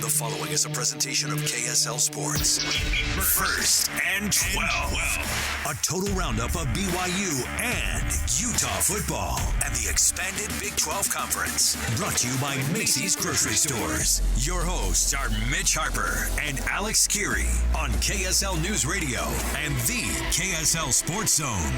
The following is a presentation of KSL Sports. First and 12. A total roundup of BYU and Utah football and the expanded Big 12 Conference. Brought to you by Macy's Grocery Stores. Your hosts are Mitch Harper and Alex Kirry on KSL News Radio and the KSL Sports Zone.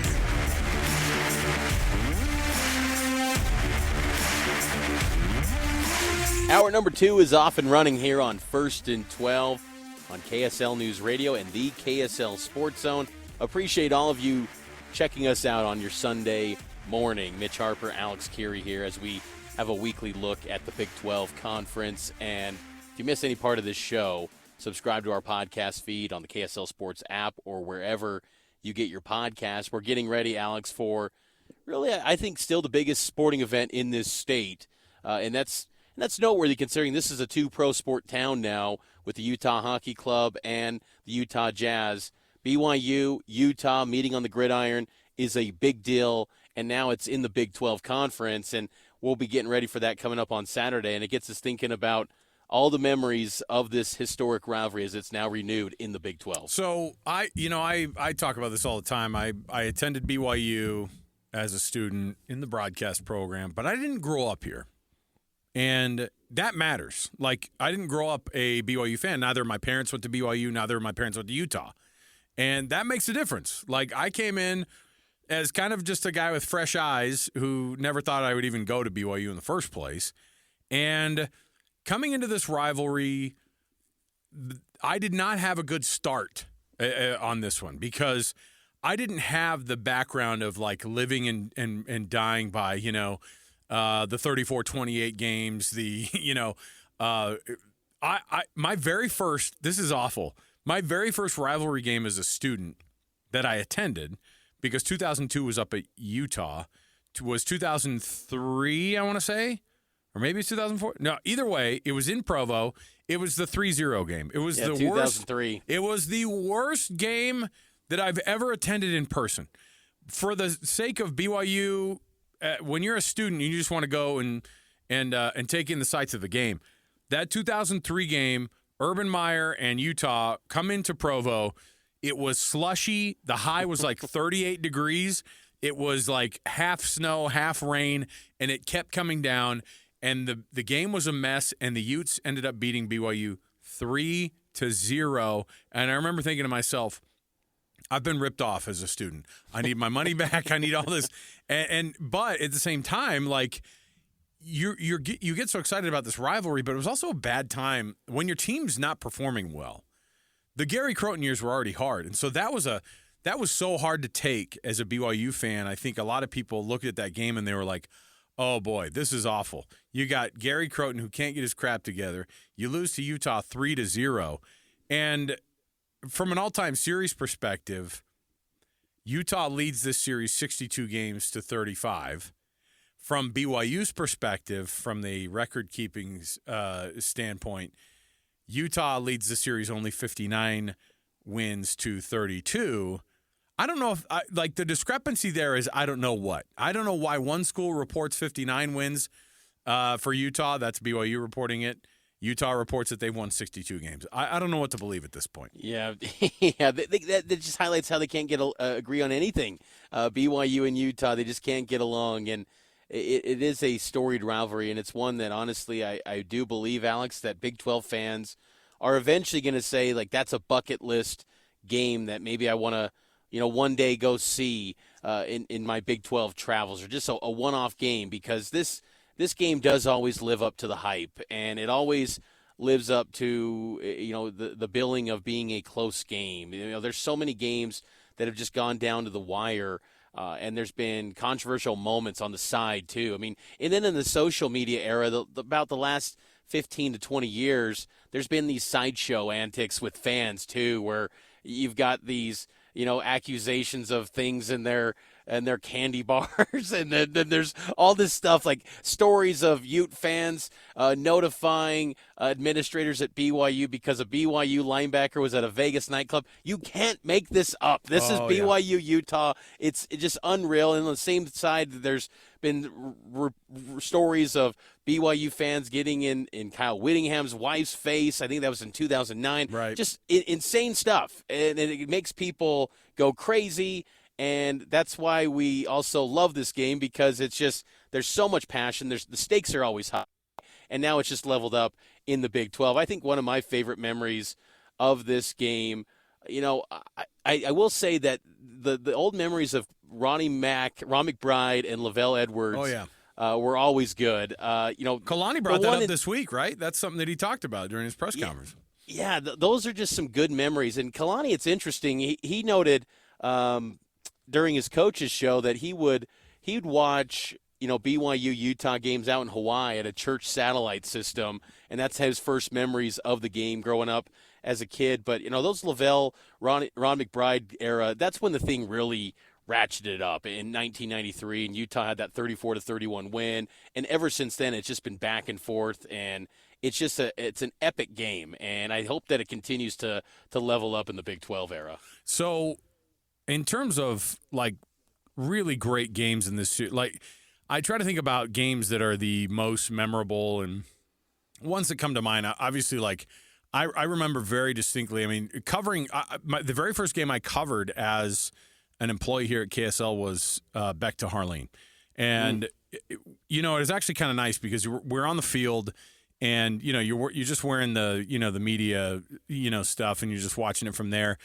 Hour number 2 is off and running here on First and 12 on KSL News Radio and the KSL Sports Zone. Appreciate all of you checking us out on your Sunday morning. Mitch Harper, Alex Kirry here as we have a weekly look at the Big 12 Conference. And if you miss any part of this show, subscribe to our podcast feed on the KSL Sports app or wherever you get your podcast. We're getting ready, Alex, for really, I think, still the biggest sporting event in this state. And that's noteworthy considering this is a two-pro sport town now with the Utah Hockey Club and the Utah Jazz. BYU, Utah meeting on the gridiron is a big deal, and now it's in the Big 12 Conference, and we'll be getting ready for that coming up on Saturday. And it gets us thinking about all the memories of this historic rivalry as it's now renewed in the Big 12. So I talk about this all the time. I attended BYU as a student in the broadcast program, but I didn't grow up here. And that matters. Like, I didn't grow up a BYU fan. Neither of my parents went to BYU. Neither of my parents went to Utah. And that makes a difference. Like, I came in as kind of just a guy with fresh eyes who never thought I would even go to BYU in the first place. And coming into this rivalry, I did not have a good start on this one because I didn't have the background of, like, living and dying by, the 34-28 games, my very first, this is awful, my very first rivalry game as a student that I attended, because 2002 was up at Utah, was 2003, I want to say, or maybe it's 2004. No, either way, it was in Provo. It was the 3-0 game. It was the 2003. worst. It was the worst game that I've ever attended in person. For the sake of BYU, when you're a student, you just want to go and take in the sights of the game. That 2003 game, Urban Meyer and Utah come into Provo. It was slushy. The high was like 38 degrees. It was like half snow, half rain, and it kept coming down. And the game was a mess, and the Utes ended up beating BYU 3-0. And I remember thinking to myself, I've been ripped off as a student. I need my money back. I need all this. But at the same time, like, you get so excited about this rivalry, but it was also a bad time when your team's not performing well. The Gary Croton years were already hard, and so that was so hard to take as a BYU fan. I think a lot of people looked at that game and they were like, "Oh boy, this is awful." You got Gary Croton who can't get his crap together. You lose to Utah 3-0, and from an all-time series perspective, Utah leads this series 62 games to 35. From BYU's perspective, from the record-keeping standpoint, Utah leads the series only 59 wins to 32. I don't know if the discrepancy there is I don't know what. I don't know why one school reports 59 wins for Utah. That's BYU reporting it. Utah reports that they've won 62 games. I don't know what to believe at this point. Yeah, that just highlights how they can't agree on anything. BYU and Utah, they just can't get along, and it is a storied rivalry, and it's one that honestly I do believe, Alex, that Big 12 fans are eventually going to say, like, that's a bucket list game that maybe I want to, one day go see in my Big 12 travels, or just a one-off game, because this game does always live up to the hype, and it always lives up to, the billing of being a close game. There's so many games that have just gone down to the wire, and there's been controversial moments on the side too. I mean, and then in the social media era, about the last 15 to 20 years, there's been these sideshow antics with fans too, where you've got these, accusations of things in their and their candy bars, and then there's all this stuff like stories of Ute fans notifying administrators at BYU because a BYU linebacker was at a Vegas nightclub. You can't make this up. This is BYU Utah. It's just unreal. And on the same side, there's been stories of BYU fans getting in Kyle Whittingham's wife's face. I think that was in 2009. Right. Just insane stuff. And it makes people go crazy. And that's why we also love this game, because it's just there's so much passion. The stakes are always high. And now it's just leveled up in the Big 12. I think one of my favorite memories of this game, I will say that the old memories of Ron McBride and Lavelle Edwards were always good. Kalani brought that up this week, right? That's something that he talked about during his press conference. Yeah, those are just some good memories. And Kalani, it's interesting. He noted during his coach's show that he'd watch BYU Utah games out in Hawaii at a church satellite system, and that's his first memories of the game growing up as a kid. But those Lavelle, Ron McBride era, that's when the thing really ratcheted up in 1993, and Utah had that 34-31 win. And ever since then, it's just been back and forth, and it's just it's an epic game. And I hope that it continues to level up in the Big 12 era. So, in terms of really great games in this, I try to think about games that are the most memorable and ones that come to mind. Obviously, I remember very distinctly. I mean, covering the very first game I covered as an employee here at KSL was Beck to Harline, and it was actually kind of nice because we're on the field, and you're just wearing the the media stuff, and you're just watching it from there.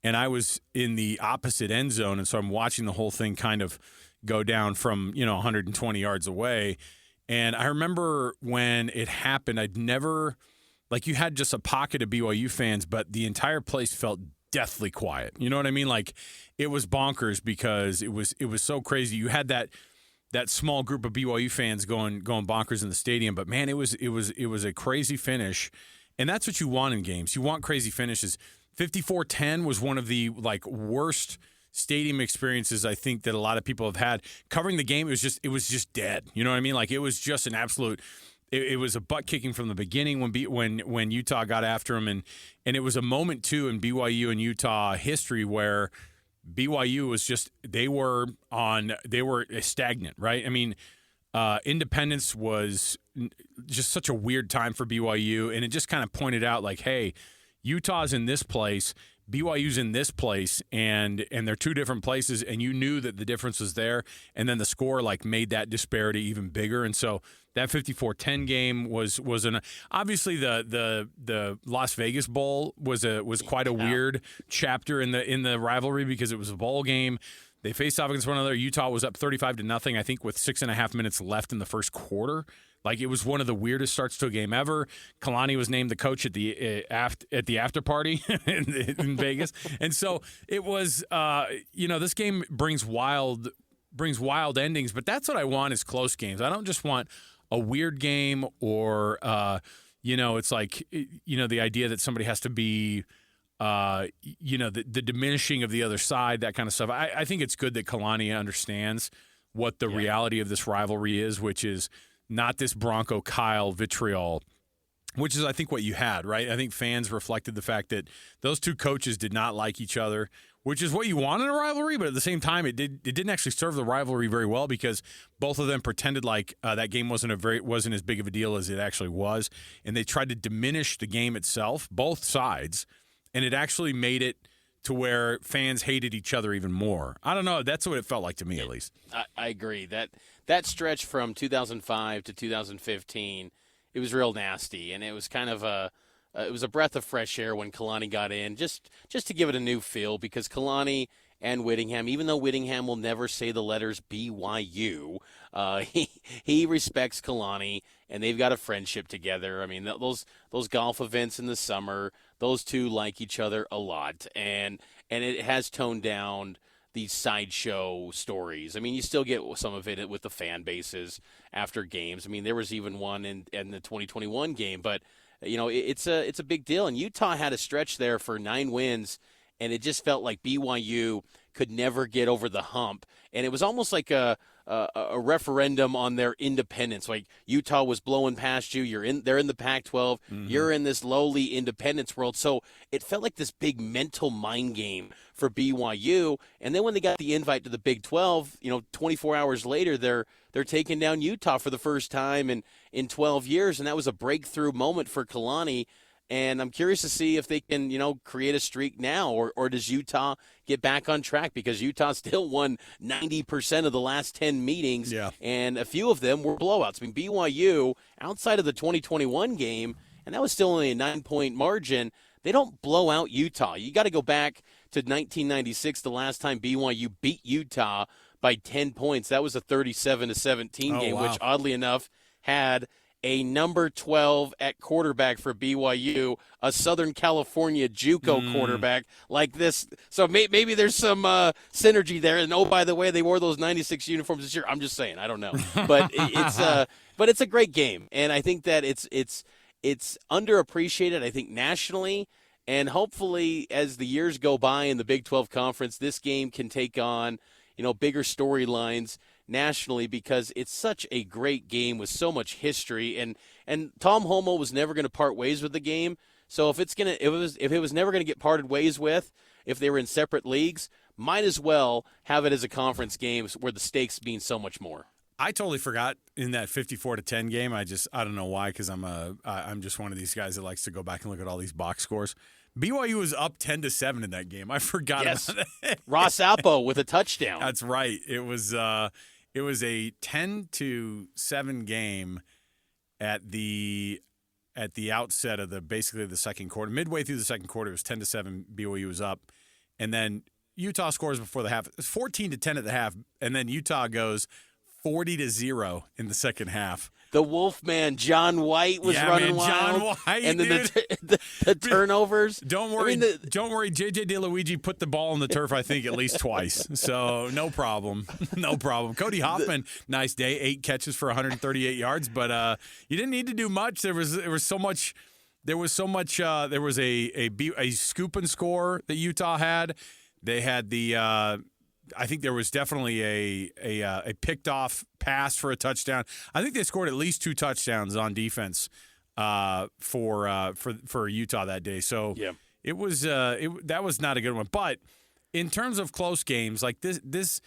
And I was in the opposite end zone, and so I'm watching the whole thing kind of go down from 120 yards away. And I remember when it happened, I'd never you had just a pocket of BYU fans, but the entire place felt deathly quiet. You know what I mean? It was bonkers because it was so crazy. You had that small group of BYU fans going bonkers in the stadium, but man, it was a crazy finish, and that's what you want in games. You want crazy finishes. 54-10 was one of the worst stadium experiences I think that a lot of people have had. Covering the game, it was just dead. You know what I mean? It was just an absolute. It was a butt kicking from the beginning when Utah got after him, and it was a moment too in BYU and Utah history where BYU was just they were stagnant, right? I mean, independence was just such a weird time for BYU, and it just kind of pointed out hey, Utah's in this place, BYU's in this place, and they're two different places, and you knew that the difference was there, and then the score made that disparity even bigger. And so that 54-10 game was obviously the Las Vegas Bowl was quite a weird chapter in the rivalry because it was a bowl game. They faced off against one another. Utah was up 35-0, I think, with 6.5 minutes left in the first quarter. It was one of the weirdest starts to a game ever. Kalani was named the coach at the after party in Vegas, and so it was. This game brings wild endings, but that's what I want is close games. I don't just want a weird game or it's the idea that somebody has to be. The diminishing of the other side, that kind of stuff. I think it's good that Kalani understands what the reality of this rivalry is, which is not this Bronco Kyle vitriol, which is, I think, what you had, right? I think fans reflected the fact that those two coaches did not like each other, which is what you want in a rivalry, but at the same time, it didn't actually serve the rivalry very well because both of them pretended that game wasn't as big of a deal as it actually was, and they tried to diminish the game itself, both sides, and it actually made it to where fans hated each other even more. I don't know. That's what it felt like to me, at least. I agree. That stretch from 2005 to 2015, it was real nasty, and it was kind of it was a breath of fresh air when Kalani got in, just to give it a new feel, because Kalani and Whittingham, even though Whittingham will never say the letters BYU, he respects Kalani, and they've got a friendship together. I mean, those golf events in the summer, those two like each other a lot, and it has toned down these sideshow stories. I mean, you still get some of it with the fan bases after games. I mean, there was even one in the 2021 game, but it's a big deal. And Utah had a stretch there for 9 wins and it just felt like BYU could never get over the hump. And it was almost like a referendum on their independence. Like Utah was blowing past you. They're in the Pac-12. You're in this lowly independence world. So it felt like this big mental mind game for BYU. And then when they got the invite to the Big 12, 24 hours later, they're taking down Utah for the first time in 12 years. And that was a breakthrough moment for Kalani. And I'm curious to see if they can, create a streak now, or does Utah get back on track? Because Utah still won 90% of the last 10 meetings, and a few of them were blowouts. I mean, BYU, outside of the 2021 game, and that was still only a 9-point margin, they don't blow out Utah. You got to go back to 1996, the last time BYU beat Utah by 10 points. That was a 37-17 game, wow. which oddly enough had a number 12 at quarterback for BYU, a Southern California JUCO quarterback like this. So maybe there's some synergy there. And, oh, by the way, they wore those 96 uniforms this year. I'm just saying. I don't know. But it's a great game. And I think that it's underappreciated, I think, nationally. And hopefully as the years go by in the Big 12 Conference, this game can take on, bigger storylines nationally, because it's such a great game with so much history, and Tom Homo was never going to part ways with the game. So if it was never going to get parted ways with, if they were in separate leagues, might as well have it as a conference game where the stakes mean so much more. I totally forgot in that 54-10 game. I don't know why, because I'm just one of these guys that likes to go back and look at all these box scores. BYU was up 10-7 in that game. I forgot about that. Ross Alpo with a touchdown. That's right. It was a 10-7 game at the outset of basically the second quarter. Midway through the second quarter, it was 10-7. BYU was up, and then Utah scores before the half. It was 14-10 at the half, and then Utah goes 40-0 in the second half. The Wolfman, John White, was running wild. John White, and then the turnovers. Don't worry, don't worry. JJ DeLuigi put the ball on the turf, I think, at least twice. So no problem. No problem. Cody Hoffman, nice day, 8 catches for 138 yards. But you didn't need to do much. There was so much. There was a scoop and score that Utah had. They had the. I think there was definitely a picked off pass for a touchdown. I think they scored at least 2 touchdowns on defense for Utah that day. So it was that was not a good one. But in terms of close games like this,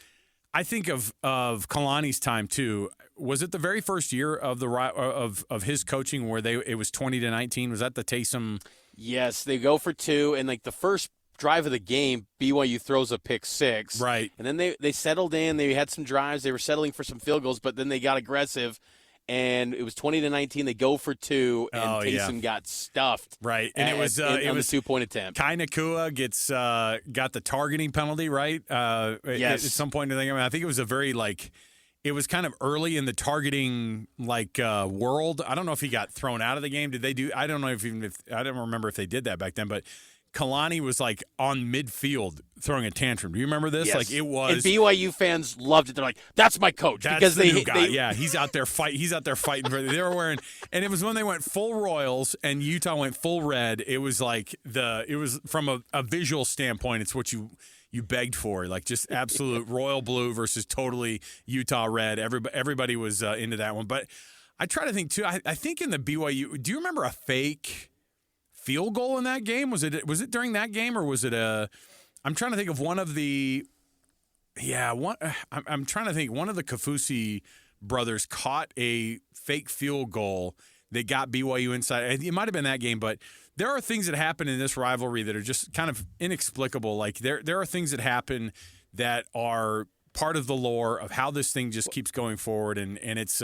I think of Kalani's time too. Was it the very first year of of his coaching where it was 20-19? Was that the Taysom? Yes, they go for 2, and like the first drive of the game, BYU throws a pick 6. Right. And then they settled in. They had some drives. They were settling for some field goals, but then they got aggressive, and it was 20-19. They go for 2, and Taysom got stuffed. Right. And it was the 2-point attempt. Kai Nakua got the targeting penalty, right? Yes. At some point in the game. I think it was a very it was kind of early in the targeting world. I don't know if he got thrown out of the game. Did they do? I don't know if I don't remember if they did that back then, but Kalani was on midfield throwing a tantrum. Do you remember this? Yes. It was. And BYU fans loved it. They're like, "That's my coach." That's because the new guy. Yeah, he's out there fighting. They were wearing, and it was when they went full Royals and Utah went full red. It was it was from a visual standpoint. It's what you begged for, just absolute royal blue versus totally Utah red. Everybody was into that one. But I try to think too. I think in the BYU. Do you remember a fake field goal in that game? Was it during that game, or was it I'm trying to think of one of the I'm trying to think. One of the Kafusi brothers caught a fake field goal that got BYU inside. It might have been that game, but there are things that happen in this rivalry that are just kind of inexplicable. There are things that happen that are part of the lore of how this thing just keeps going forward, and it's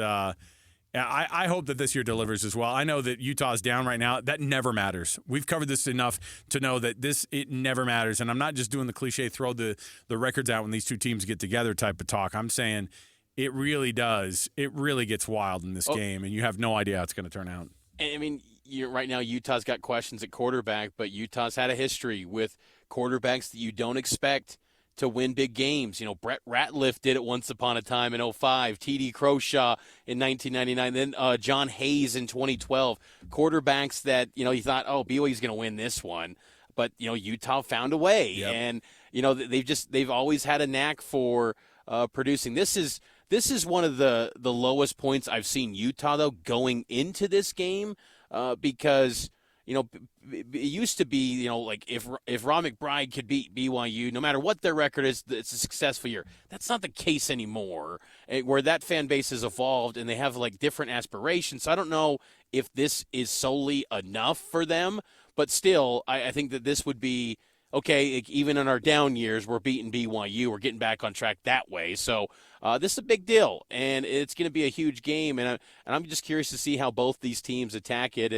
I hope that this year delivers as well. I know that Utah's down right now. That never matters. We've covered this enough to know that it never matters. And I'm not just doing the cliche throw the records out when these two teams get together type of talk. I'm saying it really does. It really gets wild in this game, and you have no idea how it's going to turn out. I mean, right now Utah's got questions at quarterback, but Utah's had a history with quarterbacks that you don't expect to win big games. Brett Ratliff did it once upon a time in 2005, T.D. Croshaw in 1999, then John Hayes in 2012. Quarterbacks that, you thought, BYU's going to win this one. but Utah found a way, Yep. and they've always had a knack for producing. This is one of the lowest points I've seen Utah though going into this game, because it used to be like if Ron McBride could beat BYU, no matter what their record is, it's a successful year. That's not the case anymore, where that fan base has evolved and they have like different aspirations. So I don't know if this is solely enough for them, but still, I think that this would be okay. Even in our down years, we're beating BYU. We're getting back on track that way. So this is a big deal, and it's going to be a huge game. And I'm just curious to see how both these teams attack it.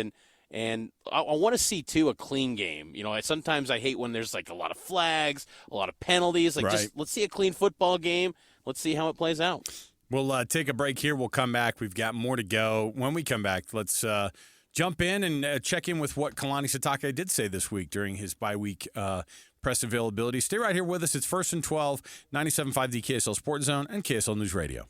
And I want to see, too, a clean game. Sometimes I hate when there's, like, a lot of flags, a lot of penalties. Like, just let's see a clean football game. Let's see how it plays out. We'll take a break here. We'll come back. We've got more to go. When we come back, let's jump in and check in with what Kalani Sitake did say this week during his bye-week press availability. Stay right here with us. It's 1st and 12, 97.5 the KSL Sports Zone and KSL News Radio.